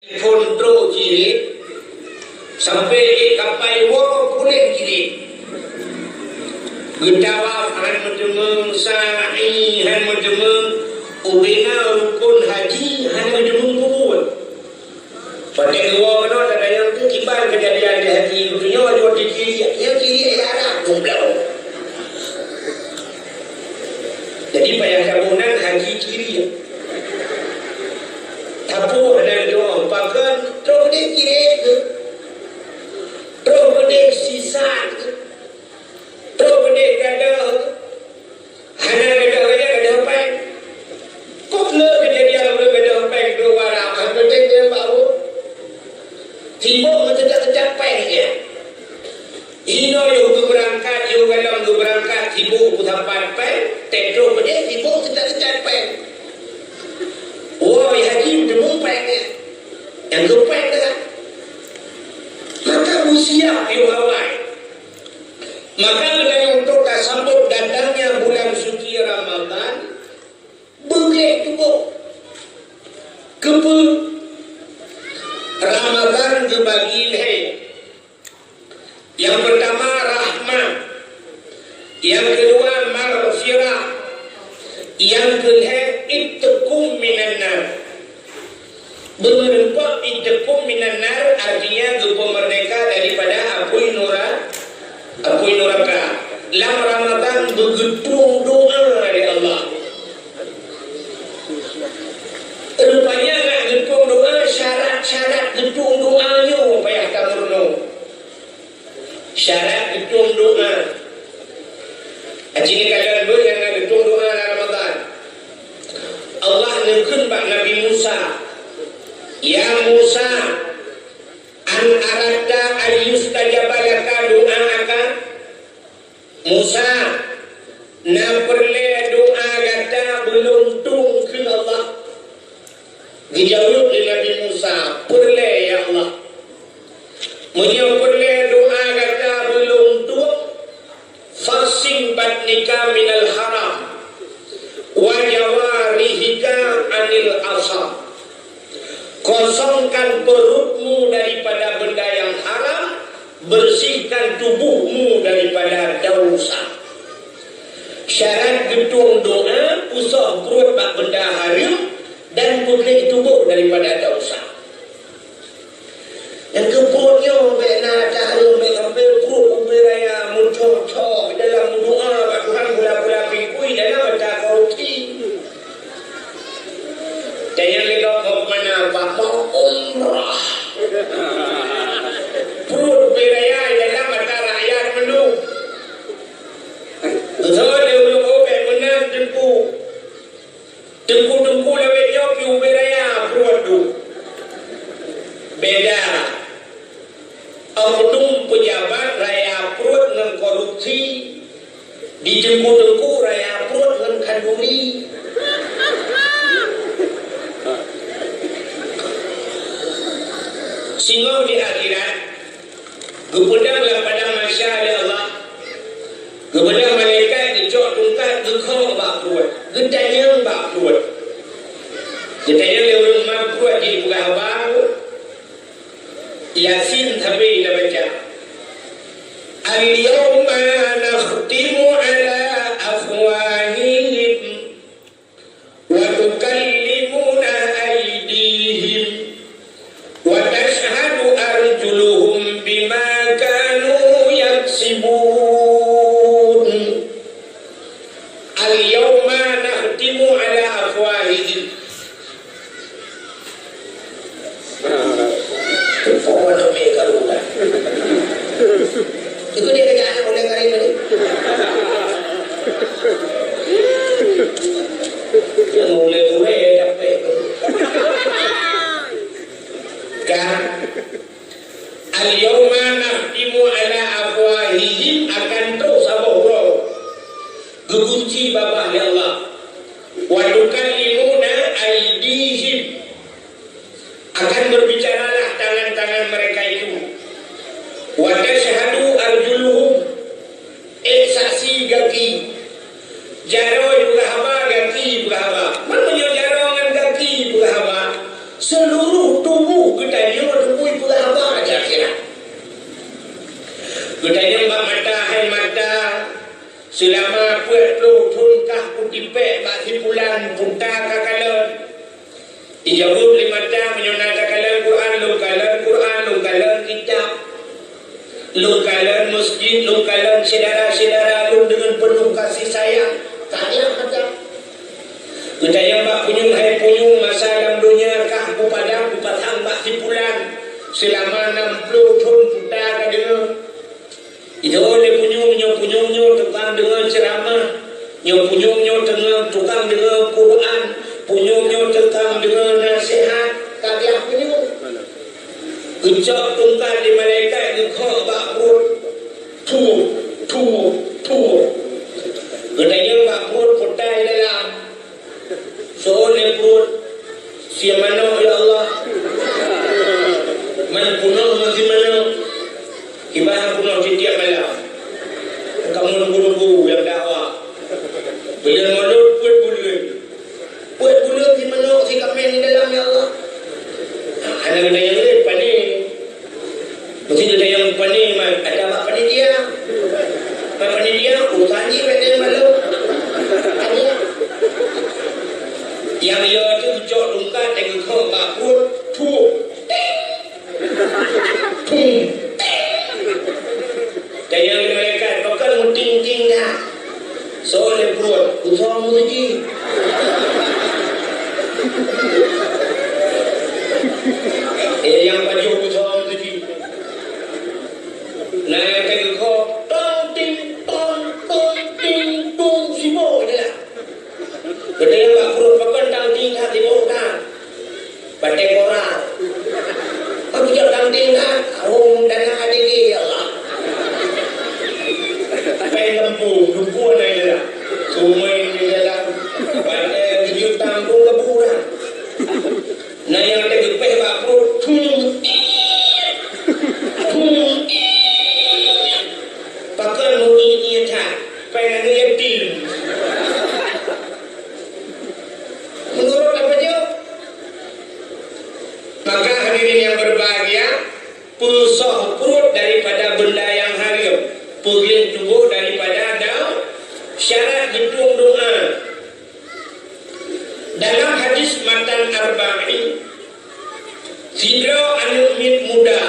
Kontrol kiri sampai kapal wo pulen kiri. Gedawa han menjemeng sa'i han menjemeng ubina rukun haji han menjemeng kubur. Pada dua mana ada yang tu kibar kejadian haji dunia ada di kiri yang kiri ada jumlah. Jadi payah kabunan haji kiri. Tapu ada doa pakan terus dia kiri terus dia sisa terus dia kada hana kada apa kok le kejadian le kada apa dua orang ada dia baru tiba macam tercapai dia ino yo berangkat yo galam berangkat tiba utampan pai tetro dia tiba tercapai. Oh, haji demung pengen yang lupain dah. Maka usia awal. Maka dengan untuk sambut datangnya bulan suci Ramadan, begitu kebun Ramadan dibagi hai. Yang pertama rahmat, yang kedua maghfirah, yang ketiga itqum minan nar. Berempat itqum minan nar artinya merdeka daripada api neraka. Dalam Ramadan bergetung doa dari Allah. Rupanya nak getung doa syarat getung doanya payah kamurno. Syarat getung doa. Ajini kalian ber yang nak getung doa dalam Ramadan. Allah nukun bak Nabi Musa. Ya Musa, an arada ayustajabalaka doa'aka. Musa, na perle doa kata belum tung ke Allah. Dijawab oleh Nabi Musa, perle ya Allah. Munya perle doa kata belum tung. Fasing batnika minal haram. Wa jawarihika anil asam. Kosongkan perutmu daripada benda yang haram, bersihkan tubuhmu daripada dosa. Syarat getung doa, usah perut bak benda haram dan putih tubuh daripada dosa. Yang keputnya bena cahaya sampai perut umpai raya muncul dalam doa bak Tuhan gula-gula pingkui dalam baca kauti. Dan yang letak mana Pak mau umrah. Perut beraya dalam mata rakyat mendung. So dia belum obek menang tempu lewat joki beraya perut tu. Beda. Oknum pejabat raya perut dengan korupsi. Di tempu raya perut dengan kanduri. Sehingga di akhirat kepedanglah pada masyarakat Allah, kepada malaikat dicok tungkat gekau bak perut, gedanyang bak perut. Gedanyang lewat mak perut di buka baru Yasin sampai dah baca. Al-yawma nakhtimu ala afwahihim wa tukallimuna aydihim wa tashhadu arjuluhum bima kanu yaksibun. Al-yawma nakhtimu ala afwahihim. Forward mereka lupa. Itu dia kerjaan oleh Karim ini. Yang mulai dapat. Kan al-yawma nakhtimu ala afwahihim akan terus abah gegunci babah ya Allah. Wa tukallimuna aydihim akan berbicaralah tangan-tangan mereka itu. Wa tashhadu arjuluhum saksi kaki. Jaro juga haba kaki juga haba. Mana jaro dengan kaki juga haba. Seluruh tubuh Lokalan masjid, lokalan saudara-saudara lu dengan penuh kasih sayang. Tak ada kata. Kita yang bak punyung hai punyung masa dalam dunia kah ku padang ku patang bak tipulan selama 60 tahun putar ka dengar. Itu oleh punyung-punyung tukang dengar ceramah, punyung tengah tukang dengar Quran, punyung tukang dengar nasihat. Tak ada punyung. Ucap tungkal di malaikat ngekok bak perut. Tuh. Kedanya bak perut putai dalam. Soalnya perut siapa mana ya Allah? Mana punah masih mana? Ibarat punah setiap malam. Kamu nunggu-nunggu yang dakwah. Bila mulut puet bulan di mana si kamen dalam ya Allah? Anak ada yang lain pani. Mesti ada yang pani ada apa pani dia? Apa pani dia? Utani pada malu. Ada. Yang ia tu jok lungkat dengan kau bakul tuh. Dan yang mereka bakal muting-ting dah. Soalnya perut usah muji. Yang baju usah muji. Nah yang kata kau tong sibuk je lah. Kedai yang bak perut pakai tang tingkat di bawah kan. Batik orang. Aku jauh tang tingkat. Arum dan adik ya Allah. Pengen lempu naik je lah. Sumai di dalam. Batik hijau tanggung keburan. Nah yang ada gepeh bak perut. Pakai mungi tak. Pengen yatim. Menurut apa dia? Maka hadirin yang berbahagia, pusah perut daripada benda yang haram, pegling tubuh daripada daun, syarat hitung doa. Dalam hadis matan arba'in, sidra anu mit muda,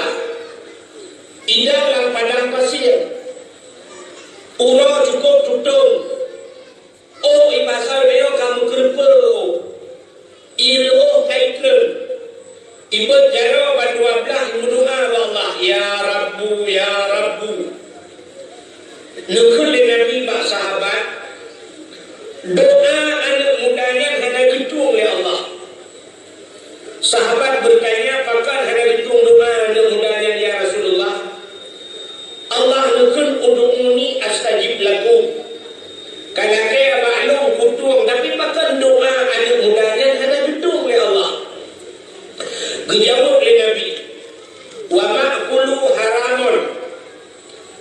ida dalam padang pasir, ura cukup tutung, oh ibasal beo kamu kerpel. Ilu kaitun ibut jaro berdua belah berdoa Allah ya Rabbu nukul Nabi bak sahabat doa anak mudanya hanya hitung ya Allah. Sahabat bertanya apakah hanya hitung doa anak mudanya ya Rasulullah? Allah nukul ud'uni astajib lakum. Kalau saya maklum kutung tapi pakai doa anak mudanya hanya hitung ya Allah. Dijawab oleh Nabi, wa ma'kulu haramun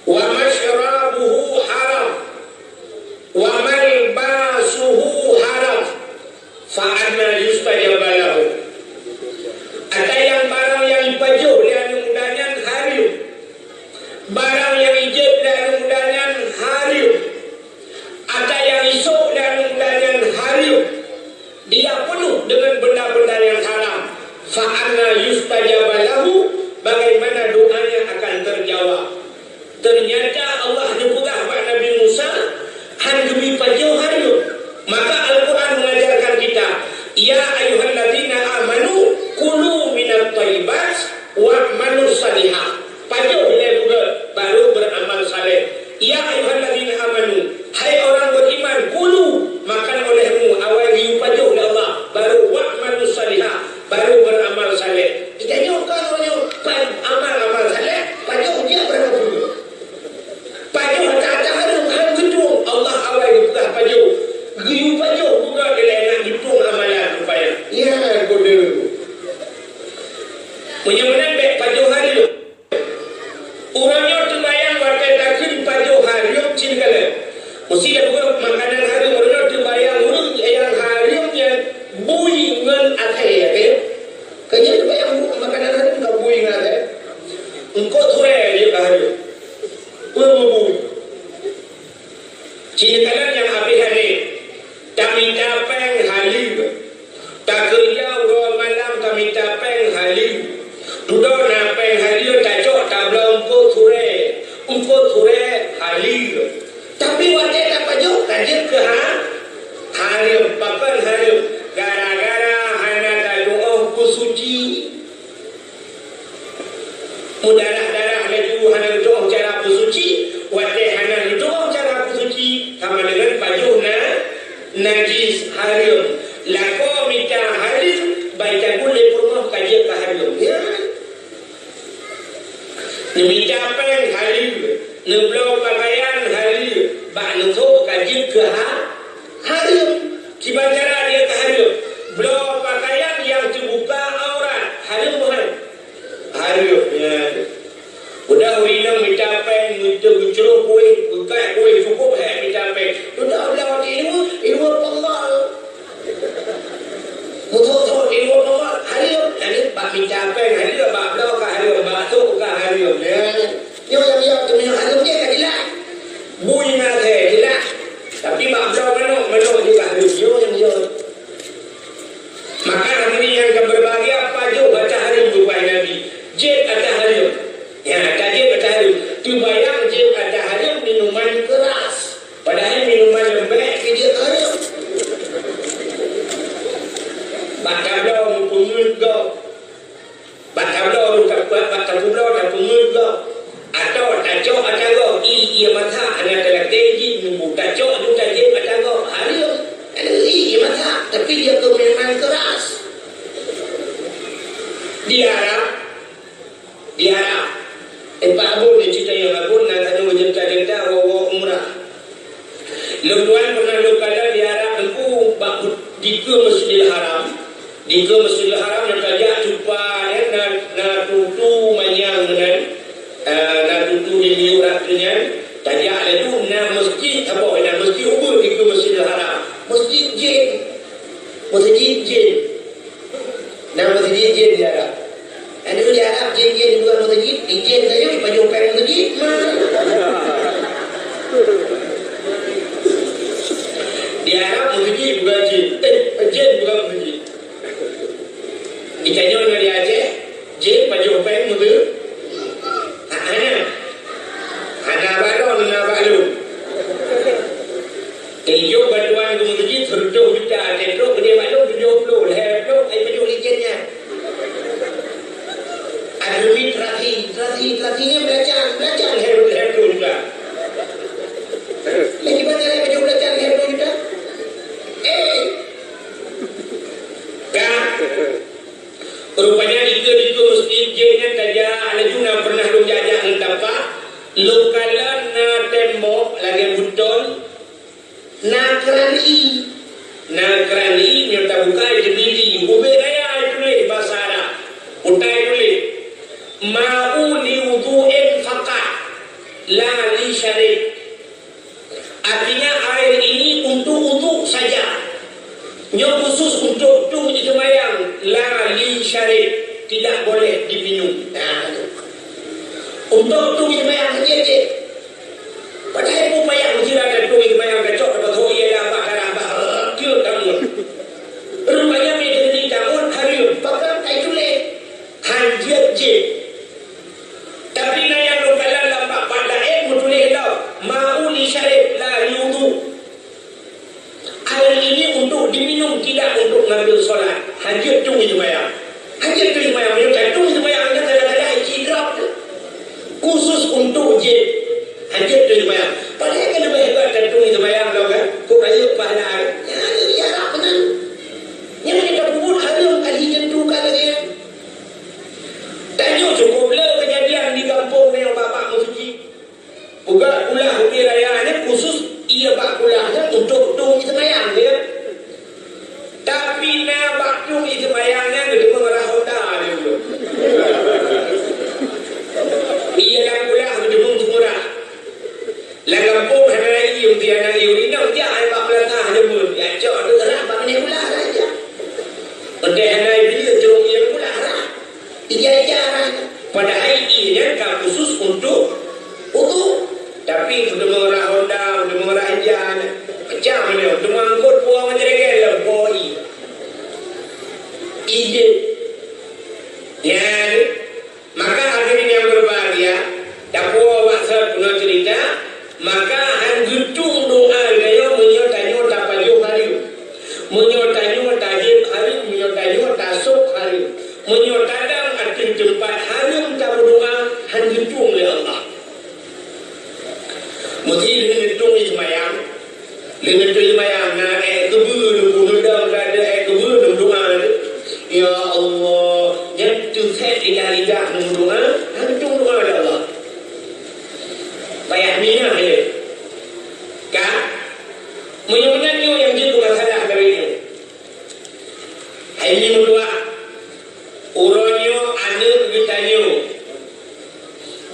wa mashrabuhu haram wa malbasuhu haram fa anna yustajab lahu. Ada yang barang yang dipajuk oleh anak mudanya haram, barang yang ijab oleh anak mudanya haram, ada yang isuk dan anak haram, dia penuh dengan benda-benda yang haram. Fa'anna yustajab lahu, bagaimana doanya akan terjawab. Ternyata Allah nyebutlah kepada Nabi Musa demi pajau haram. Maka Al-Quran mengajarkan kita, ya ayyuhalladzina amanu kulu minat thayyibat wa'malu salihah. Pajau dia juga baru beramal saleh. Ya ayyuhalladzina amanu, hai orang beriman, kulu makan olehmu awal pajau oleh Allah, baru wa'malu salihah, baru beramal saleh. Jadi kalau amal saleh, pajau dia berapa dulu? Pajau tak harum gedung Allah awal buka pajau. Giyu pajau buka dia nak hitung amalan supaya. Ya kode. Menyamakan baik pajau hari tu. Orangnya terbayang warga takkan pajau hari cinkala. Mesti dia buka makanan hari orang terbayang orang yang hari yang bui ngan akhir ya. Kaya terbayang makanan hari enggak bui ngan akhir. Engkau tuai dia hari. Bui. Cinkala yang habis hari. Tak minta peng halim. Tak kerja orang malam tak minta peng halim. Duduk nak peng halim tak cok tak belum tuai. Mudarah-darah laju hana doa cara bersuci, wate hana doa cara bersuci sama dengan baju najis haram. Lako minta haram, baik boleh pernah kaji ke haram. Ya. Minta pen haram, neblau pakaian haram, bak nutup kaji ke haram. Cibatara dia ke haram. Blau pakaian yang terbuka aurat haram bukan? Haram. Ya. Udah winang minta pen, minta bicara kuih, bukai kuih cukup minta pen. Udah ilmu Allah. Betul ilmu Allah haram. Jadi bak minta pen haram, bak blau ke haram, bak tu ke haram. Ya. Yang tu haram je kan hilang. Bunyi nak hilang. Tapi bak blau menuk juga haram. Yo. Maka hari ini yang akan berbahagia apa je baca haram bukan Nabi. Jid ada haram. Ya, tadi bertahan. Tu bayang je ada haram minuman keras. Padahal minuman lembek dia haram. Bakablau pengurga. Bakablau dan pengurga. Atau tajau atago ia mata ana dalam teji nunggu tajau tu tajau atago haram. Ia mata tapi dia tu minuman keras. Diharap Pak Abun dia cerita yang Abun nak tanya jenta-jenta wawa umrah. Tuan pernah lukalah diharap aku di ke Masjidil Haram. Di ke Masjidil Haram nak tajak jumpa nak tutu manyang dengan nak tutu di miurat dengan tajak lalu nak masjid apa nak masjid ubur di ke Masjidil Haram. Masjid jin. Nama masjid jin diharap. Ada dia Arab jin bukan masjid, jin saja di baju pen masjid. Dia Arab masjid bukan jin, jin bukan masjid. Ditanya oleh dia Aceh, jin baju pen masjid. Ana baru. Tujuh bantuan ke masjid 10 juta, tentu dia maklum 70, lepas ai baju jinnya. Adumi terakhirnya belajar hero juga. Lagi banyak lagi belajar hero juga. Rupanya itu mesti jennya saja ada juga pernah lu jajak entapa. Lu kalah na tembok lagi betul. Na kerani nyata buka jemili. Ube raya itu le bahasa Arab. Utai dulu. Ma'u li wudu'in faqat la li syarik. Artinya air ini untuk wudu saja. Yang khusus untuk sembahyang la li syarik, tidak boleh diminum. Untuk sembahyang saja. Padahal upaya menjira dan sembahyang kacau dapat hoya dah bakar abah. Kira kamu. Rupanya menjadi tahun hari pakai itu le. Hanjat je. Tapi yang lukalah lampak pada mutulih tau. Ma'u li syarib la yudu. Air ini untuk diminum, tidak untuk mengambil solat. Hajat tu sembahyang. Macam tu sembahyang kan ada hijrah. Khusus untuk jin. Hajat tu sembahyang. Padahal kan lebih hebat dan tu sembahyang tau kan. Kau raya pahala. Ya tak benar. Yang kita pun ada kali tentu kalau dia. Tanya cukup lah kejadian di kampung yang bapak masjid. Bukan kulah hari raya ni khusus ia bak kulahnya untuk tung sembahyang dia. Tapi nak bak tung sembahyangnya dia mengarah Honda dia dulu. Ia dah kulah dia pun murah. Lah kampung hari raya dia nak urina dia ai bak belakang dia pun. Ya cok tu gerak bak ni kulah saja. Pada hari dia jurung yang kulah lah. Ijar-ijaran. Padahal ia kan khusus untuk wudu. Tapi sudah mengarah Honda, sudah mengarah Ijan. Macam mana? Sudah mengangkut buah macam regel lah. Boi. Ije. Ya. Maka hadirin yang berbahagia. Tak puas waksa punya cerita. Maka hanjutung doa dia menyotanyo tapajuh hari. Menyotanyo tajib hari. Menyotanyo tasuk hari. Menyotadang arti tempat hari tak berdoa. Mesti dengan tung semayang. Dengan tung semayang nak kebun lu dalam ada kebun doa. Ya Allah, jatuh set lidah doa. Tung doa ya Allah. Payah minah dia. Kan? Menyanyi yang jitu masalah dari ini. Hari ini berdoa. Orangnya anak bertanya.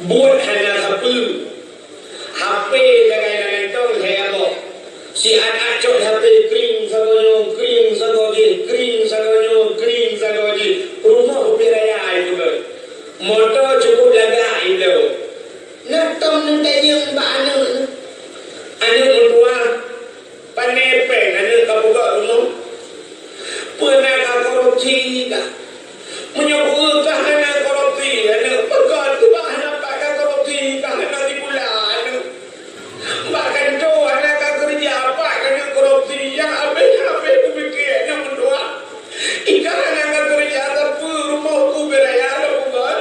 Buat hanya apa? HP jangan tong saya mau. Si anak cok HP kering sagono, kering sagoji. Rumah beraya itu ber. Motor cukup jaga itu. Nak tong nentanya mana? Anak berdoa. Panepeng anak kabuka rumah. Pernah korupsi tak? Menyebut anak korupsi, anak pegat tu anak pakai korupsi, anak di bulan, bahkan tu anak kerja apa anak korupsi yang apa aku fikir anak berdoa, ikan anak kerja tapi rumah aku beraya aku buat,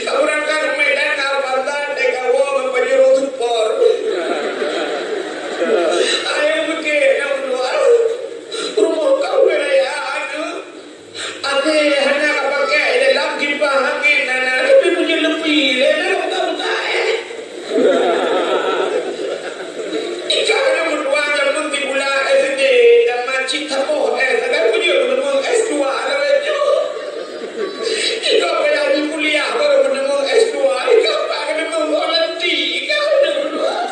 kau berangkat Medan kau pantai dekat wong penjuru support, ayam fikir anak berdoa, rumah kau beraya aku. Ade hanya pakai dalam kipas angin nana tapi punya lebih lena buka ikan yang berdua jam nanti pula SD dan macik tapoh sekarang punya menunggu S2 ada itu ikan payah di kuliah baru menunggu S2 ikan pakai menunggu volunteer ikan ada berdua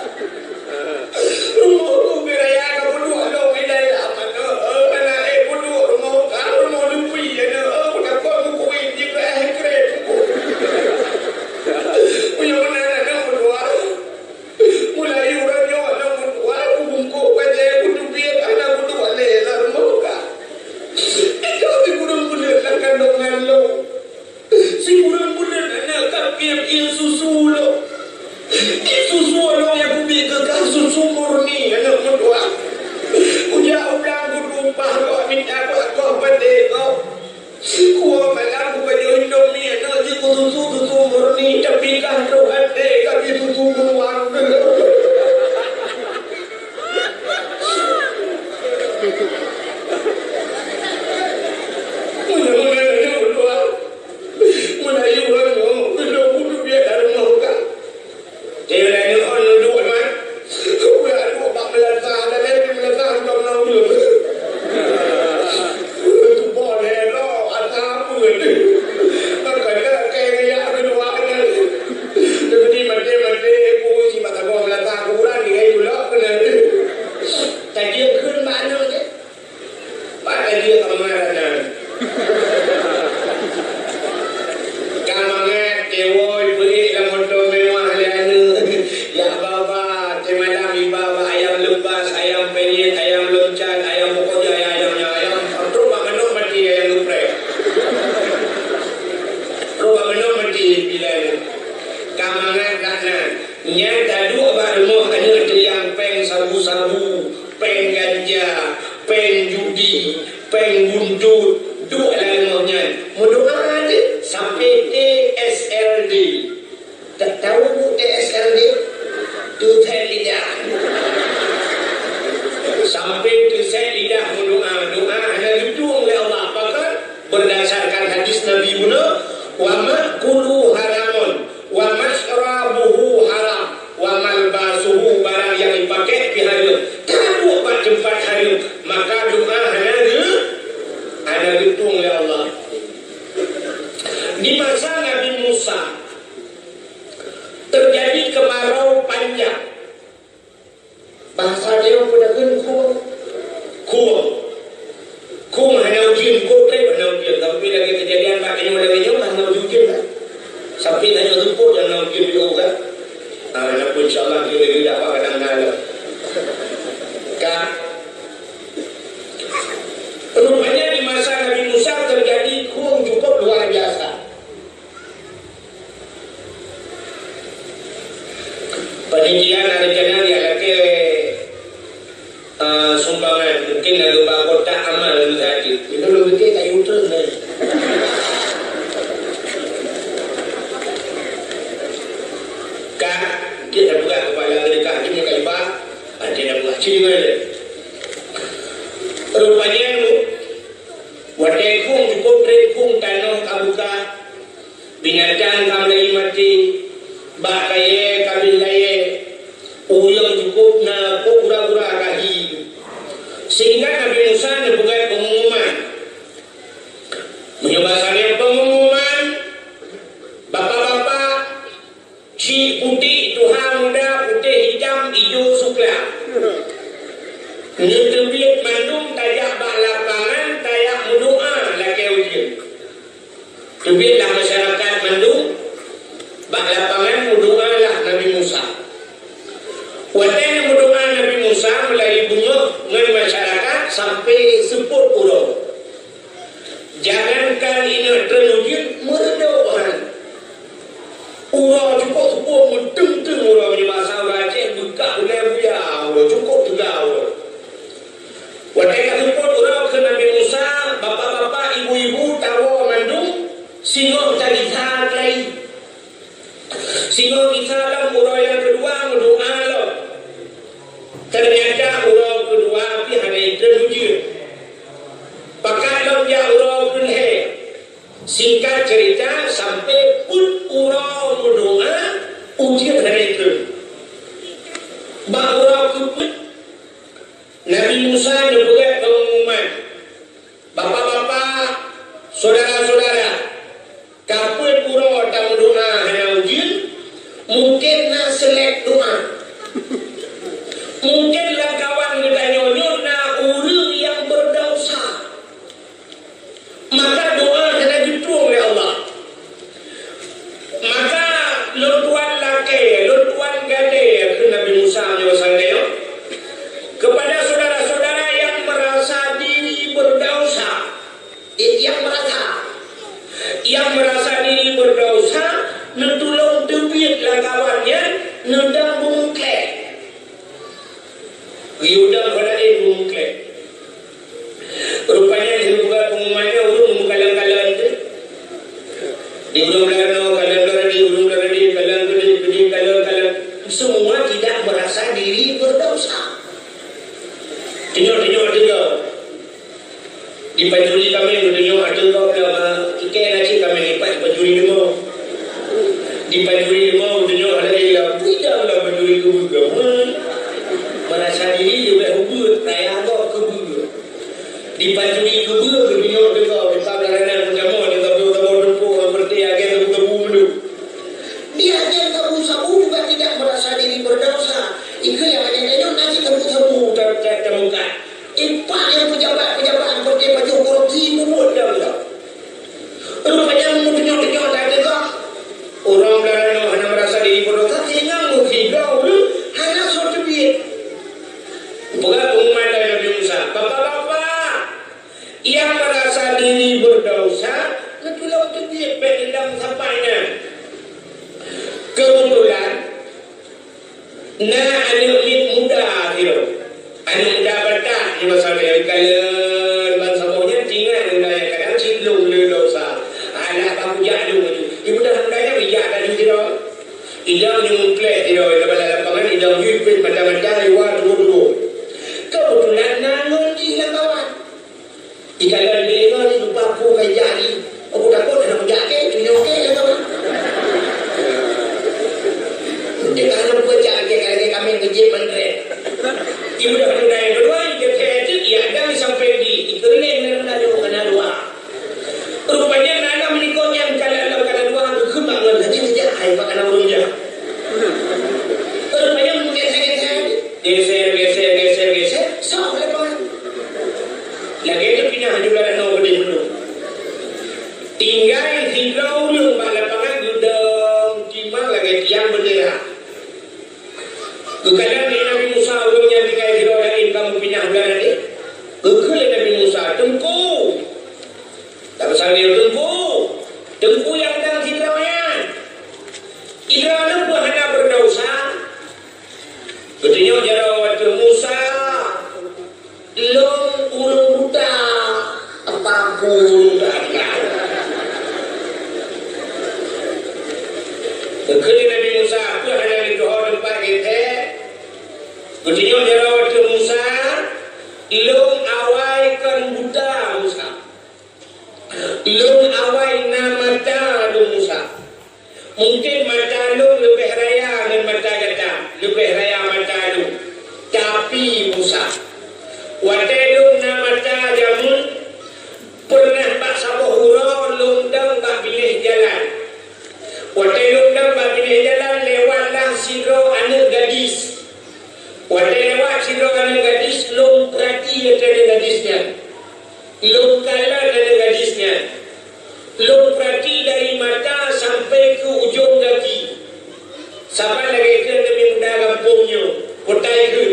rumahku beraya kamu berdua dong ini apa no anak berdua rumah lebih punya mana nak berdoa mulai orangnya nak berdoa bungkuk baca kudu biar anak berdoa lelah muka itu si kurang benar nak kandungan lo si kurang benar nak kapir susu lo susu lo yang kubi kekal susu murni anak berdoa udah kudumpah lo minta kau pandai kau kuah malam ku baju Indomie anak je susu murni tapi kan tu ada kami susu beruang mulai orangnya belum kudu biar ada muka dia lain orang dua man kuya dua bak melata dan lebih melata kau nak belum tu boleh lo ada apa ni makanya kayak berdoa kan jadi mati pun si mata kau melata kurang dia juga kena tak dia kun mana je pakai dia kemarin kamangat kewoi beri dalam motor mewah ya baba malam ibaba ayam lepas ayam penyet ayam loncat ayam pokoknya ayam terus menok mati ayam luprek terus menok mati bila kamangat kanan yang tadu baru hanya yang peng sabu-sabu peng ganja peng judi peng buntut dua lamanya mudah sampai TSLD tak tahu TSLD tu lidah sampai tu lidah doa hanya dituang oleh Allah apakah berdasarkan hadis Nabi Muhammad wa ma'kulu haramun wa mashrabuhu haram wa malbasuhu barang yang dipakai haram tak buat tempat haram maka doa hanya dituang oleh Allah. Di masa Nabi Musa terjadi kemarau panjang. Bahasa dia pun kuang hanya ujian kote hanya ujian tapi lagi kejadian makanya lagi nyoba hanya ujian kan sampai hanya tumpuk dan ujian juga kan anak pun insyaAllah kita tidak apa kadang-kadang kan rupanya di masa Nabi Musa terjadi kuang cukup luar biasa. Penelitian ada channel yang lagi sumbangan mungkin ada beberapa kotak amal tadi itu lebih kayak YouTube ni kak kita buka kepala binatang kamlai mati bak kaya kabil laya ulang cukup na kura-kura kahi sehingga Nabi Musa membuat pengumuman menyebabkan pengumuman bapak-bapak si putih Tuhan muda putih hitam hijau sukla ngetebit mandung tayak bak lapangan tayak mendoa laki ujian tebitlah masyarakat mandung bak lapangan mendoa lah Nabi Musa watan mendoa Nabi Musa melalui bunga dengan masyarakat sampai seput pulau jangankan ini terlujud meredakan urang cukup seput menteng-teng urang di masa Aceh buka boleh buya cukup juga urang watan seput urang ke Nabi Musa bapak-bapak ibu-ibu tawa mandung singok cari saat lain singok isalam urang yang kedua mendoa lo ternyata urang kedua pihak yang terlujud pakai lo ya urang kedua singkat cerita sampai pun urang mendoa ujian hari itu urang kedua Nabi Musa membuat pengumuman bapak-bapak saudara-saudara kapun urang tak mendoa hanya ujian mungkin nak select doa mungkinlah kawan kita nyonyot nak orang yang berdosa maka doa kena diterima oleh Allah maka lutuan laki lutuan gade ke Nabi Musa menyebabkan kepada saudara-saudara yang merasa diri berdosa yang merasa diri berdosa netulung tebitlah kawannya nendang bungklek Yudang pada bungklek rupanya dibuka pengumumannya urung membuka-kalan itu di urung kalan di urung kalan semua tidak merasa diri berdosa tengok di pajuri kami tengok kita nasi kami lipat pajuri demo di pajuri demo tengok ada yang tidaklah pajuri kebugaman merasa diri juga hubur raya agak kebur di pajuri kebur tengok di pablanan pertama di tabu-tabu tempur seperti agen tabu-tabu melu dia agen tabu-tabu juga tidak merasa diri berdosa itu yang ada nasi tabu-tabu termuka ipak yang pejabat-pejabat seperti baju korupsi membuat dah rupanya tengok tak ada orang belakang hanya merasa diri berdosa sehingga menghidau hanya suatu biar bukan pengumuman dari Nabi Musa bapak-bapak yang merasa diri berdosa ketulah untuk dia dalam sampainya kebetulan anak muda anak muda berdak di masa yang kalian bangsa maunya tinggal yang kadang cilung le dosa anak kamu jadu ibu dah hendaknya bijak dan tidak idang nyumplek tidak dalam lapangan idang yupin macam-macam lewat dulu kebetulan nangun hilang kawan ikalan dia ni lupa aku kaya ni aku takut nak menjaga dunia okey lah kawan dia kan nak berjaga kalau kami kerja menteri ibu dah hendaknya kedua dia itu ia ada sampai di ikerleng dan ada kena dua rupanya nana menikah yang kalau kena dua kembangan jadi dia hai pakai nama dia rupanya mungkin geser sama lepas lagi itu pindah juga ada nama tinggal hidau yang lapangan gudang timang lagi tiang bendera kekadang di Nabi Musa ulungnya tinggal hidau lain kamu pindah bulan ini kekal Nabi Musa tengku tak besar dia tengku yang sedang hidau yang hidau itu hanya berdosa betulnya jauh waktu Musa long ulung buta apapun tak kekali Nabi Musa itu hanya di doa tempat kita betulnya jauh waktu Musa long awai kan buta Musa long awai namata Musa Mungkin mata lu lebih raya dengan mata kita, lebih raya mata lu. Tapi Musa, waktu lu na mata jamun pernah bak sabah hurau lundang bak pilih jalan. Waktu lundang bak pilih jalan lewatlah sidro anak gadis. Waktu lewat sidro anak gadis, lu perhati ada gadisnya. Lu kalah ada gadisnya. Lu perhati dari mata sampai ke ujung kaki. Sampai lagi ke lebih mudah kampungnya. Kotai ke.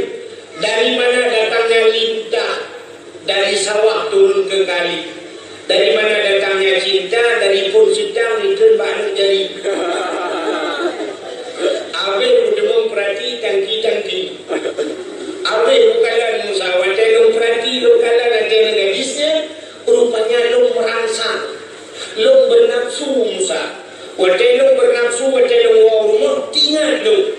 Dari mana datangnya lintah? Dari sawah turun ke kali. Dari mana datangnya cinta? Dari pun sedang itu baru jadi. Awet udah perhati tangki-tangki. Awet bukanlah Musa. Waktu lu perhati, lu kalah ada gadisnya. Rupanya lu merangsang. Lu bernafsu Musa. Waktu lu bernafsu, waktu lu rumah, ingat lu.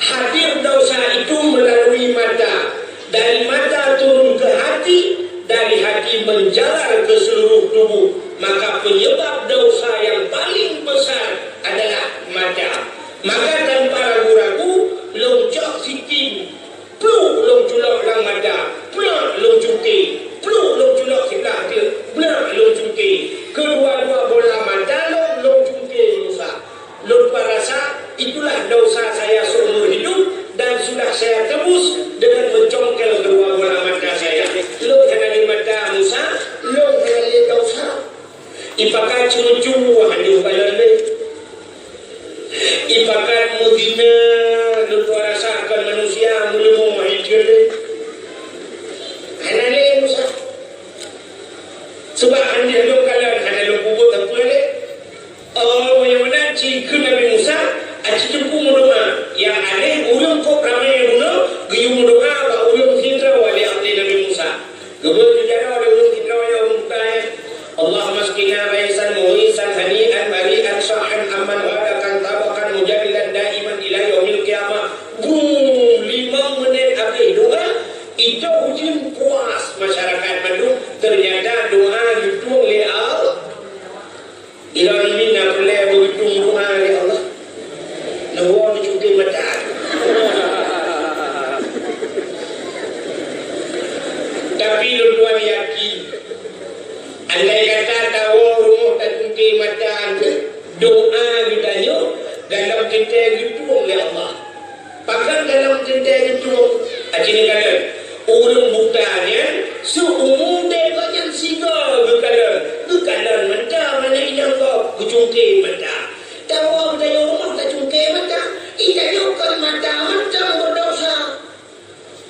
Hadir dosa itu melalui mata. Dari mata turun ke hati, dari hati menjalar ke seluruh tubuh. Maka penyebab dosa yang paling besar adalah mata. Maka tanpa ragu-ragu, lu cok sikin. Peluk lu culak lang mata. Peluk lu cuki. Peluk lu culak sebelah dia. Peluk lu cuki. Kedua-dua bola mata lu cuki Musa. Lu rasa itulah dosa saya seumur hidup dan sudah saya tebus dengan mencongkel kedua bola mata saya. Lu kenali mata Musa, lu kenali dosa. Ipakat curu-curu handu balan le. Ipakat mudina lu rasakan manusia mulu mahijir le. Kenali Musa. Sebab anda lu kalah ada lu kubur apa le? Oh, yang mana cikgu Nabi Musa, cikgu mendoa. Yang aneh, ulung kok ramai guna, gayung mendoa, bah ulung hidra wali abdi Nabi Musa. Gebel dijana oleh ulung hidra wali umkaya. Allahumma skina raisan muhisan hani'an mari'an syahan amman wadakan tabakan mujadilan daiman ila yaumil qiyamah. Boom, 5 menit habis doa, itu hujan puas masyarakat Bandung. Ternyata doa itu oleh Allah. Ilahi minna kulai begitu doa oleh Allah. Nawa dicuti mata. Tapi lu yakin. Andai kata tahu rumah tak cuti mata, doa kita yo dalam cinta gitu oleh Allah. Bahkan dalam cinta gitu, acini kata ulung buktanya seumur deka yang siga berkalan mata mana yang kau kucungke mata. Tahu kita yo rumah tak cungke mata. Ida yo kan mata macam berdosa.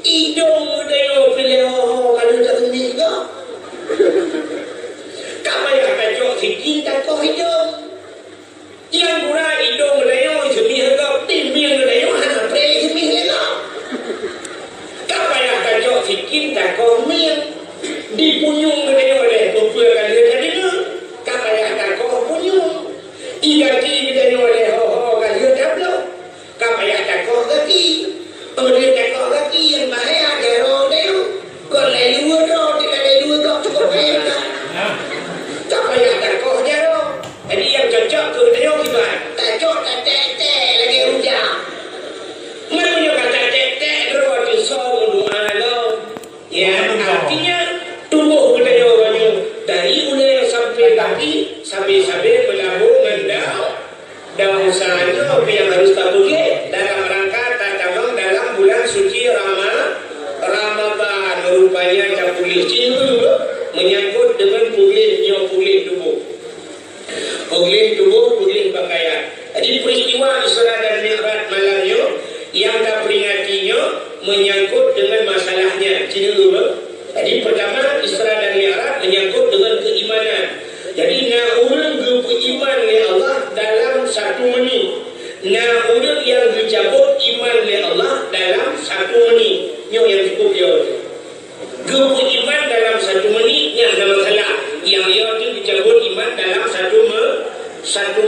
Hidung kita yo pilih kalau tak meninggal. Kamu yang kacau sikit tak kau hidung. Yang kurang hidung kita yo semih kau timing kita yo hana pre semih lego. Kamu yang kacau sikit tak kau ming. Dipunyung kita yo oleh kumpulkan dia jadi tu. Kamu yang tak kau punyung. Igati kita yo oleh ho kan dia tak lo. Kamu yang tak kau gati. Kemudian tak kau gati yang bahaya jero dia. Kau lelu do, tidak lelu do cukup bahaya. Kamu yang tak kau jero. Jadi yang cocok tu kita yo gimana? Tak cocok tak tek lagi hujan. Mana punya kata tek terus disong doa lo. Ya artinya tubuh kita yo banyak dari ulai sampai kaki sampai berlabuh mendalam. Daun sahaja yang harus tabuke dalam rangka tatabang dalam bulan suci Ramadan. Rupanya tak pulih cinta menyangkut dengan pulih tubuh. Pulih pakaian. Jadi peristiwa Isra dan Mi'raj malamnya yang tak peringatinya menyangkut dengan masalahnya. Jadi pertama Isra dan Mi'raj menyangkut dengan keimanan. Jadi orang beriman oleh Allah dalam 1 menit. Orang yang dicabut iman oleh Allah dalam 1 menit. Yang cukup dia. Beriman dalam 1 menit yang ada masalah. Yang dia itu dicabut iman dalam 1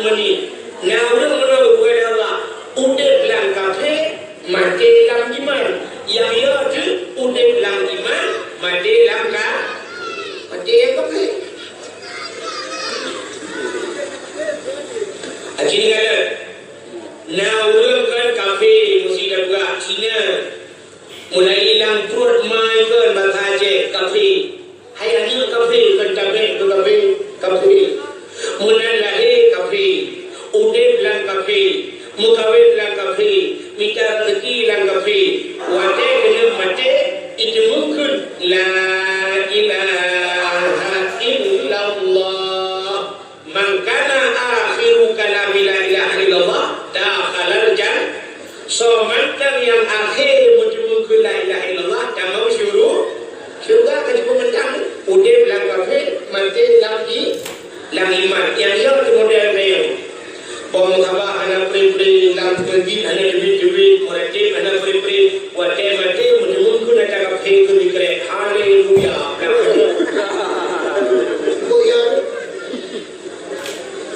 menit. Orang berbuat Allah. Udah dalam kafir, mati dalam iman. Yang dia itu udah dalam iman, mati dalam kafir. Jadi kata Nah, orang kan kafe mesti dah buat Cina. Mulai hilang perut mai kan bataje kafe. Hayanya kafe kan tabe tu kafe. Mulai lahir kafe. Udep lang kafe. Mukawin lang kafe. Minta rezeki lang kafe. Wate kena mati itu mungkin la ilaha illallah. Man kana akhiru kalami la ilaha illallah dakhalal jannah. So mantan yang akhir mungkin la ilaha illallah dan mau syurga kan cukup mentang udep lang kafe mati lang iman yang dia kemudian dia bom sabah anak peri lam pergi anak duit moratif anak peri wate mati mungkin ada kafe ke dikre haleluya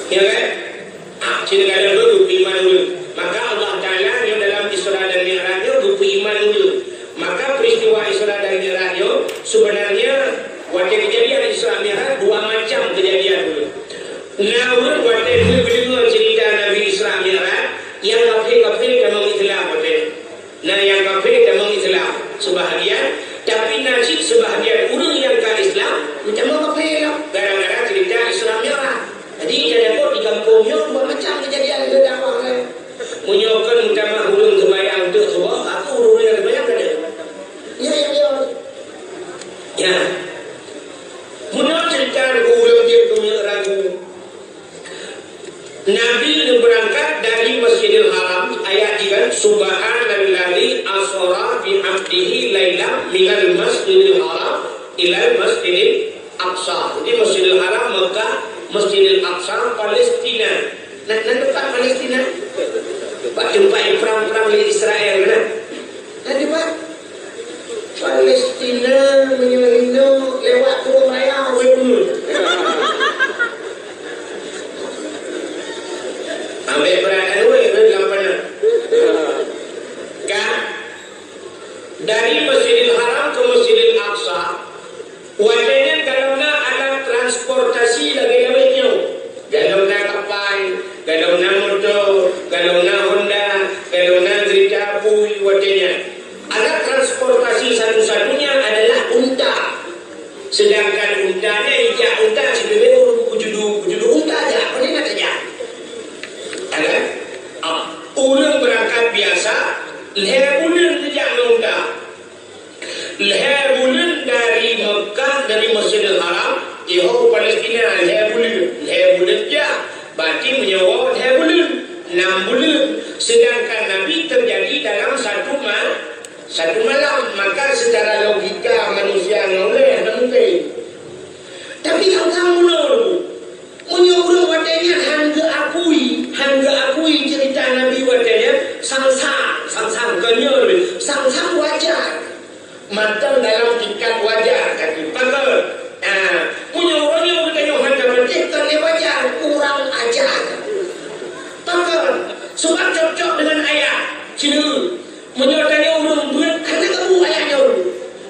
ya kan cerita ada dulu iman dulu maka Allah Ta'ala yang dalam Isra dan Mi'raj itu iman dulu maka peristiwa Isra dan Mi'raj sebenarnya waktu kejadian Isra Mi'raj dua macam kejadian dulu. Namun waktu itu mendengar cerita Nabi Isra Mi'raj yang kafir memang Islam waktu. Nah yang kafir memang Islam sebahagian, tapi nasib sebahagian orang yang ke Islam memang kafir lah. Gara-gara cerita Isra Mi'raj. Jadi jadi kok di kampungnya dua macam kejadian itu dakwah. Menyokan utama ulun kebayang tu semua, aku ulun yang kebayang ada. Ya. Menurut cerita ulun dia punya ragu. Nabi berangkat dari Masjidil Haram ayat 3 Subhanallazi asra bi 'abdihi lailan minal Masjidil Haram ila Masjidil Aqsa. Jadi Masjidil Haram Mekah, Masjidil Aqsa Palestina. Nah, tempat Palestina. Pak tempat perang-perang di Israel kan? Tadi Pak Palestina menyelino lewat turun raya ambil berada dalam mana? Kan? Dari Masjidil Haram ke Masjidil Aqsa wajahnya kalau nak alat transportasi lagi-laginya kalau nak kapal, kalau nak motor, kalau nak Honda, kalau nak kereta api wajahnya alat transportasi satu-satunya adalah unta. Sedangkan untanya ijak unta sebenarnya kujudu unta aja, apa dia nak aja? Ada? Orang berangkat biasa, leher bulan ijak unta. Leher bulan dari Mekah dari Masjidil Haram, jauh Palestina leher bulan je. Berarti menyewa leher bulan 6 bulan. Sedangkan Nabi terjadi dalam satu malam, maka secara logika manusia boleh mungkin. Tapi kalau kamu menyuruh wadahnya hangga akui cerita Nabi wadahnya sang kenyal, sang wajar. Mantan dalam tingkat wajar kaki pakar. Menyuruhnya wadahnya hangga berdekat wajar kurang ajar. Pakar sebab cocok dengan ayat Cina. Menyertanya orang buat karena kamu ayatnya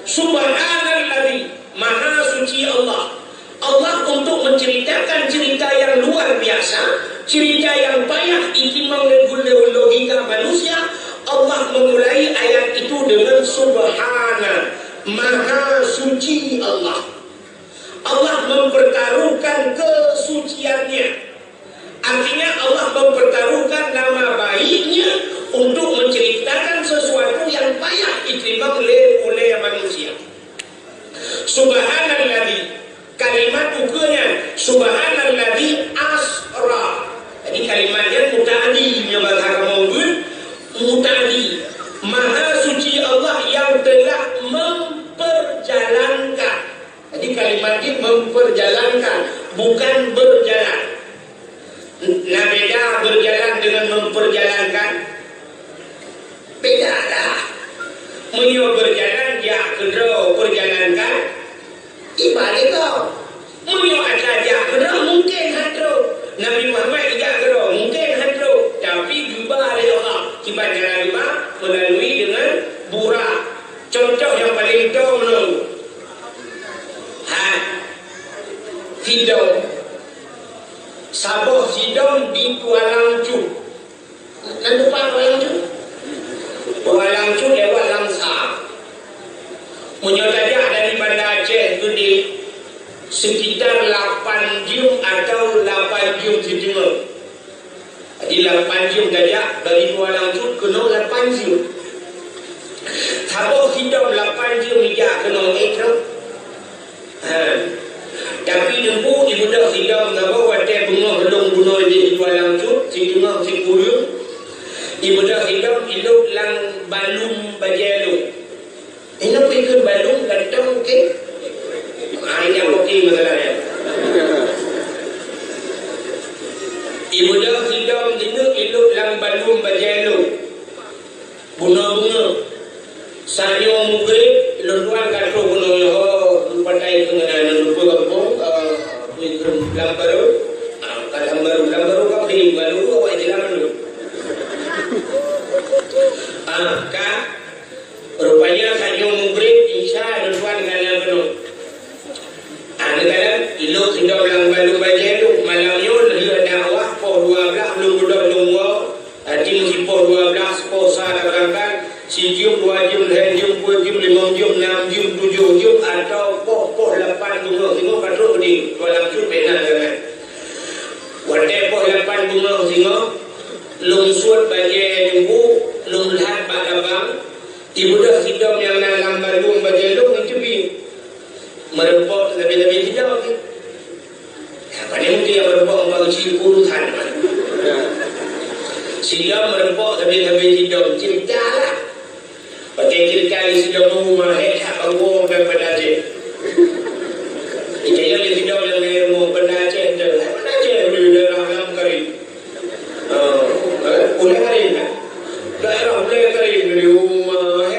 Subhanallazi maha suci Allah. Allah untuk menceritakan cerita yang luar biasa, cerita yang payah itimang dengan logika manusia. Allah memulai ayat itu dengan Subhana, maha suci Allah. Allah mempertaruhkan kesuciannya. Artinya Allah mempertaruhkan nama baiknya untuk menceritakan sesuatu yang payah diterima oleh manusia. Subhanallazi, kalimat ukurnya Subhanallazi asra. Jadi kalimatnya muta'addi, yang bahasa kamu muta'addi. Maha suci Allah yang telah memperjalankan. Jadi kalimatnya memperjalankan, bukan berjalan. Nah beda berjalan dengan memperjalankan. Beda dah. Menyo berjalan ya kedua perjalankan ibadah kau. Menyo ada ya kedua mungkin hadro. Nabi Muhammad tidak kedua mungkin hadro. Tapi gubah oleh Allah. Kita jalan gubah melalui dengan burah. Contoh yang paling tahu menunggu. Sidon. Sabah Sidon di Kuala Lumpur. dan depan walang cu. Walang cu lewat Langsa. Menyodajak dari Bandar Aceh itu di sekitar 8 jam atau 8 jam setengah. Jadi 8 jam dajak dari Kuala Lumpur kena 8 jam. Habis hidup 8 jam hijak kena itu. Tapi jemput di budak hidup apa wadah bunga belum bunuh di Kuala Lumpur setengah sepuluh. Di budak hidup lang balum bajelu. Ini pergi balum gantong ke? Ini apa ke masalahnya? Ibu dah hidup hidup lang balum bajelu. Bunga-bunga. Sanyo mugri luruan kato bunga yo patai pengenalan lupa kampung lambaru. Lambaru kapri baru awak jalan dulu. Kan rupanya sanyo mugri insya luruan kanan penuh. Kadang ilok hidup lang balum bajelu malamnya dia dakwah po 12 belum budak nunggu hati mesti po 12 po salah berangkat si jum 2 jum 2 jum 4 jum 5 jum 6 jum 7 jum atau po 8 bunga singo katruk di dalam cupena dengan wadah po 8 bunga singo lung suat bajai jumbu lung lahat bakabang ibu dah hidup yang dalam balum bajelu itu bi merempok lebih-lebih hijau ni. Pada mungkin yang merempok membangun ciri urutan. Sehingga merempok lebih-lebih hijau. Cerita lah. Pakai cerita di sedang rumah. Tak bangun daripada Aceh. Ijaya di hijau yang dari rumah pada Aceh. Pada Aceh di daerah Alam Karim. Ulai Karim kan? Daerah Ulai Karim di rumah.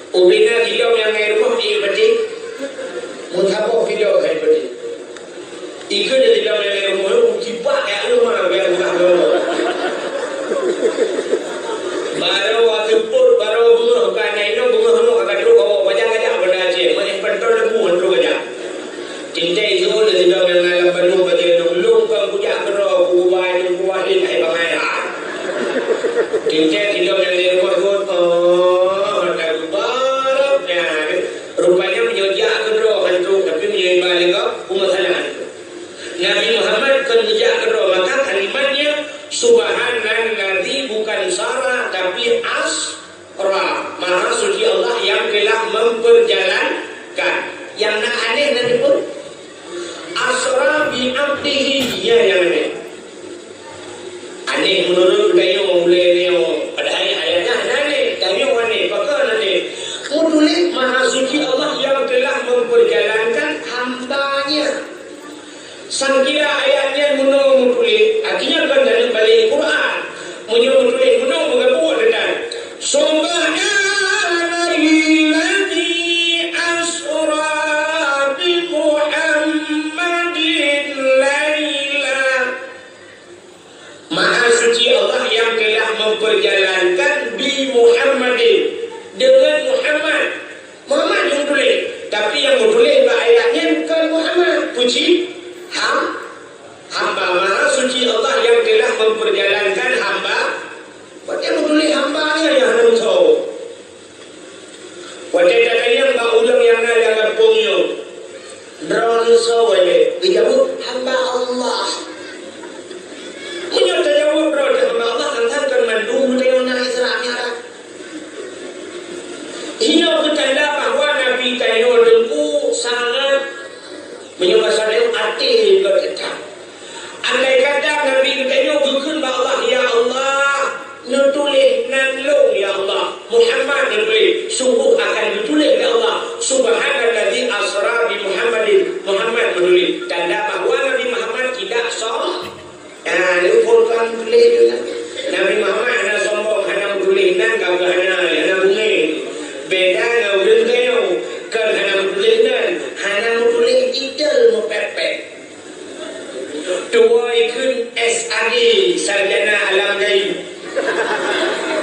Ubina hijau yang dari rumah di Batik. Mengapa video kayak begini? Ikan dia tidak boleh rumah, kipak ya rumah biar bukan rumah. Baru waktu pun baru bunga kerana itu bunga hendak akan terus bawa bajang-bajang pada Aceh. Macam pentol lembu hendak bajang. Cinta itu dia tidak mengalam penuh bajang dulu kan punya kerap kubai dan kuahin hai bangai. Cinta tidak mengalam rumah kot. Tak berbarap ya. Rupanya menyojak kedua hantu tapi menyebalik umat Nabi Muhammad kan menyojak kedua maka kalimatnya subhanalladzi bukan sarah tapi asra maha suci Allah yang telah memperjalankan yang nak aneh nanti pun asra bi abdihi ya yang aneh menurut kayu mulai padahal ayatnya aneh kayu aneh pakar aneh Mudulik maha suci Allah yang telah memperjalankan hambanya. Sangkira ayatnya mudulik. Artinya kan dalam balik Quran. Mudulik mengabuat dan Subhanalladzi asra bi Muhammadin laila. Maha suci Allah yang telah memperjalankan bi Muhammadin dengan Muhammad yang tulis tapi yang tulis ayatnya bukan Muhammad puji hamba maha suci Allah yang telah memperjalankan hamba wadah tulis hambanya yang hendak tahu wadah katanya mbak ulang yang nak jangan pungyo drone sawale dijawab hamba Allah menyata jawab drone hamba Allah hantarkan mandung tayona Israel Mi'raj. Ini bertanda bahawa Nabi Tayyur Dengku sangat menyebabkan hati berkata. Andai kata Nabi Tayyur berkata Allah, ya Allah, nutulis nanlung ya Allah. Muhammad nutulis, sungguh akan ditulis ya Allah. Subhanalladzi asra bi Muhammadin. Muhammad menulis. Tanda bahawa Nabi Muhammad tidak sombong. Ini pun kan tulis juga. Nabi Muhammad hanya sombong, hanya menulis nan kau hanya bunyi. Beda dengan orang kayu kan hanya tulisan hanya tulis idel mepepek dua ikut SAD sarjana alam gaib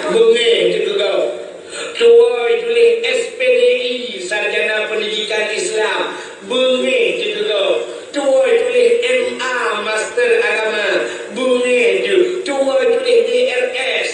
bunyi itu kau dua tulis SPDI sarjana pendidikan Islam bunyi itu kau dua tulis MA master agama bunyi itu dua tulis DRS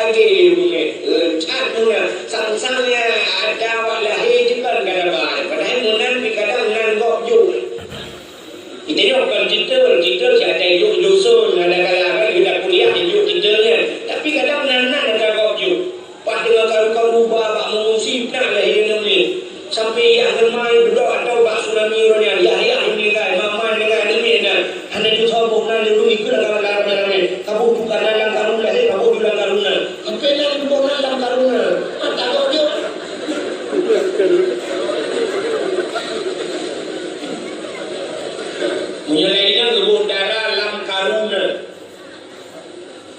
lagi punya cak punya sang-sangnya ada awak lahir juga kadang-kadang padahal munan kadang nan kok yuk kita ni bukan kita siapa yuk dusun ada kalangan kita kuliah yuk kita ni tapi kadang nan ada kok yuk pas dengan karu-karu bak mengusip nak lahir ni sampai yang gemai duduk atau bak tsunami ronya ya ini kan mama dengan ini dan hanya tu sabuk nan dulu ikut dalam larang-larang kabut bukan dalam karun lahir kabut dalam karuna sampai nan bukan dalam karuna tak kok yuk menyelainnya gebuk darah dalam karuna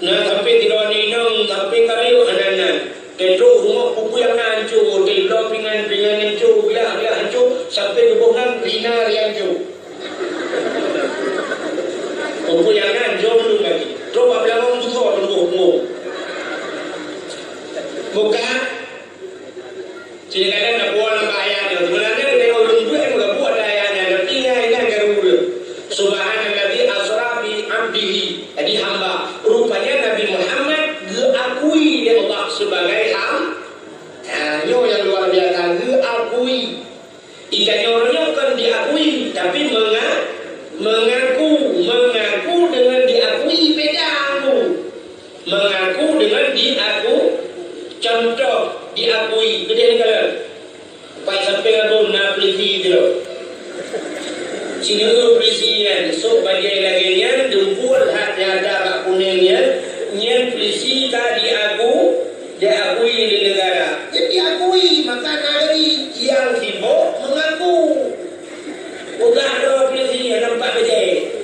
nah sampai tidak ninong sampai karayu anak-anak Tedro rumah buku yang hancur, tedro pingan-pingan hancur, bila hancur, sampai gebongan binar yang hancur. Buku yang hancur belum lagi. Coba bilang orang tu kau tunggu. Bukan? Jadi kadang nak buat nampak ayahnya. Sebenarnya kita orang dua yang boleh buat ayahnya. Tapi ingat kerana Subhanalladzi asra bi abdihi. Jadi hamba. Rupanya Nabi Muhammad diakui oleh Allah sebagai hanya yang luar biasa diakui. Ikannya orangnya bukan diakui tapi mengaku dengan diakui beda. Mengaku dengan diaku. Contoh diakui gede kalau pai sampai ngabun na polisi tu sini polisi kan so bagian lagi nya dumpul hatnya ada kat kuningnya nya polisi ka diakui di negara jadi diakui maka negeri yang sibuk mengaku udah ada polisi yang nampak bejai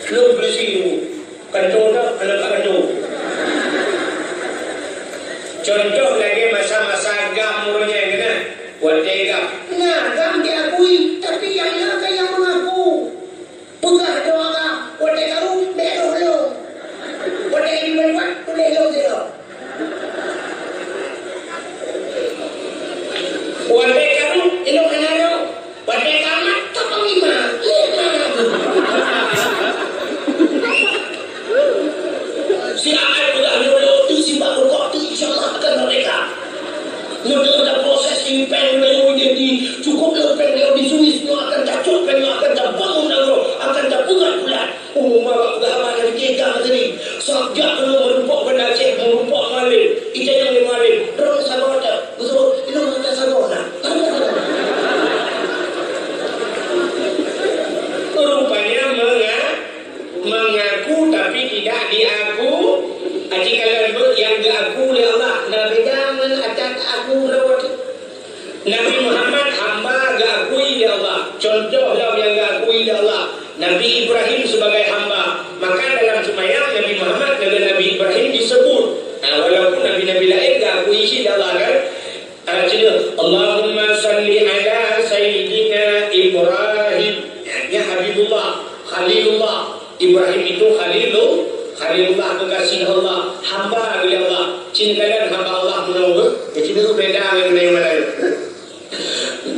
belum polisi kantor tak nampak kantor. Contoh lagi masa-masa gam murnya kena buat gam. Nah, gam diakui tapi yang laga yang mengaku. Pegah doa gam, buat karu belo lo. Buat ini buat belo zero. Buat karu ilo kenalo. Buat kamat tak lima. Si Ahad juga lo tu si baru kau tu insya-Allah akan mereka. Mudah proses impen lo jadi cukup lo pen lo di Swiss lo akan cacuk pen lo akan bangun lo akan bulan bulan. Oh mak gama dari kita tadi. Sajak lo merumpok benda cek merumpok malin. Ita yang malin. Terus sabota. Betul itu kita sabona. Rupanya mengaku tapi tidak diaku. Kalau yang diaku oleh Allah Nabi jangan ada aku rawat Nabi Muhammad hamba diakui oleh Allah. Contohlah yang diakui oleh Allah Nabi Ibrahim sebagai hamba. Maka dalam sembahyang Nabi Muhammad dan Nabi Ibrahim disebut walaupun Nabi-Nabi lain diakui oleh Allah kan. Allahumma salli ala Sayyidina Ibrahim ya Habibullah Khalilullah. Ibrahim itu Khalilullah kekasih Allah, hamba oleh Allah. Cintakan hamba Allah menunggu. Jadi itu beda dengan yang lain.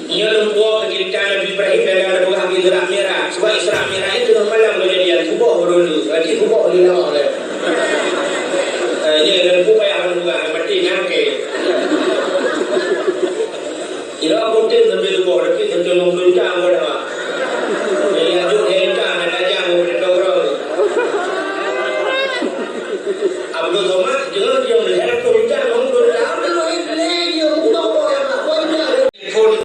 Ia lupa cerita Nabi Ibrahim dan Nabi Habib Isra Miraj. Sebab Isra Miraj itu malam kejadian subuh baru dulu. Jadi subuh oleh Allah. Ini dan subuh yang menunggu mati nangke. Ira putih sampai subuh tapi sampai nunggu jam pada